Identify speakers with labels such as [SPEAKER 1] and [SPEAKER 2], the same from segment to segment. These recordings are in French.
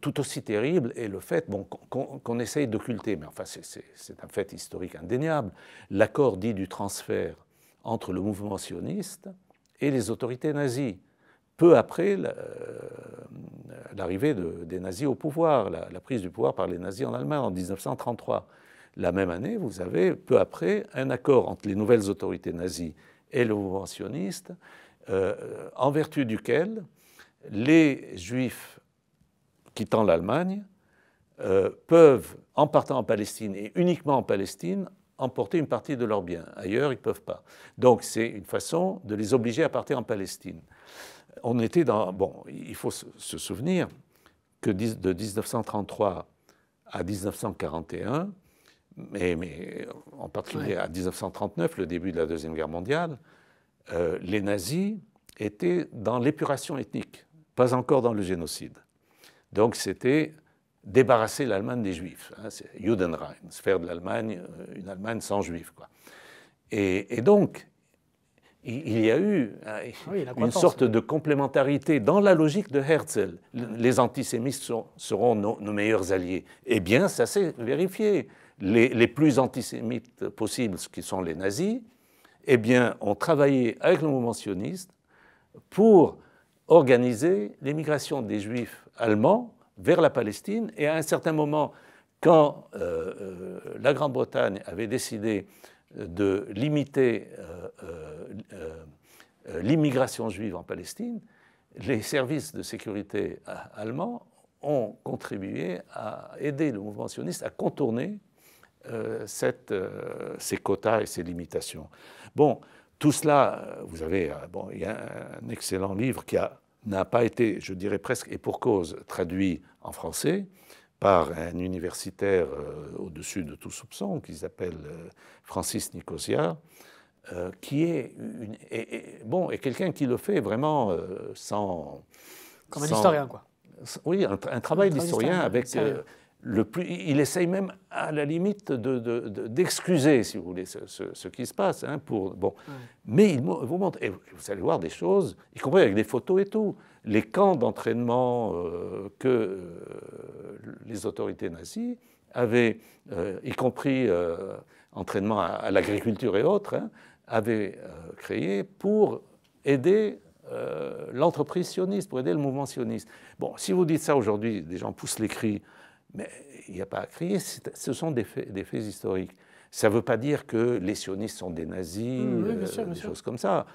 [SPEAKER 1] tout aussi terrible est le fait bon, qu'on essaye d'occulter, mais enfin c'est un fait historique indéniable, l'accord dit du transfert entre le mouvement sioniste et les autorités nazies, peu après l'arrivée des nazis au pouvoir, la prise du pouvoir par les nazis en Allemagne en 1933. La même année, vous avez peu après un accord entre les nouvelles autorités nazies et le mouvement sioniste, en vertu duquel les Juifs quittant l'Allemagne peuvent, en partant en Palestine et uniquement en Palestine, emporter une partie de leurs biens. Ailleurs, ils ne peuvent pas. Donc c'est une façon de les obliger à partir en Palestine. On était dans... Bon, il faut se souvenir que de 1933 à 1941, mais en particulier à 1939, le début de la Deuxième Guerre mondiale, les nazis étaient dans l'épuration ethnique, pas encore dans le génocide. Donc c'était débarrasser l'Allemagne des Juifs, hein, c'est Judenrein, faire de l'Allemagne une Allemagne sans Juifs, quoi. Et donc, il y a eu une sorte de complémentarité dans la logique de Herzl. Les antisémites seront nos meilleurs alliés. Eh bien, ça s'est vérifié. Les plus antisémites possibles, ce qui sont les nazis, eh bien, ont travaillé avec le mouvement sioniste pour organiser l'émigration des Juifs allemands vers la Palestine. Et à un certain moment, quand la Grande-Bretagne avait décidé de limiter l'immigration juive en Palestine, les services de sécurité allemands ont contribué à aider le mouvement sioniste à contourner ces quotas et ces limitations. Bon, tout cela, vous avez, bon, il y a un excellent livre qui n'a pas été, je dirais presque, et pour cause, traduit en français par un universitaire au-dessus de tout soupçon, qui s'appelle Francis Nicosia, qui est, bon, et quelqu'un qui le fait vraiment sans...
[SPEAKER 2] Comme un historien, quoi.
[SPEAKER 1] Oui, un travail d'historien avec... il essaye même, à la limite, d'excuser, si vous voulez, ce qui se passe. Hein, bon. Mais il vous montre, et vous allez voir des choses, y compris avec des photos et tout, les camps d'entraînement que les autorités nazies avaient, y compris entraînement à l'agriculture et autres, hein, avaient créé pour aider l'entreprise sioniste, pour aider le mouvement sioniste. Bon, si vous dites ça aujourd'hui, des gens poussent les cris. Mais il n'y a pas à crier, ce sont des faits historiques. Ça ne veut pas dire que les sionistes sont des nazis, des choses comme ça.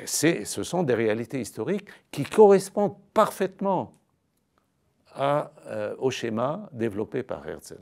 [SPEAKER 1] Ce sont des réalités historiques qui correspondent parfaitement au schéma développé par Herzl.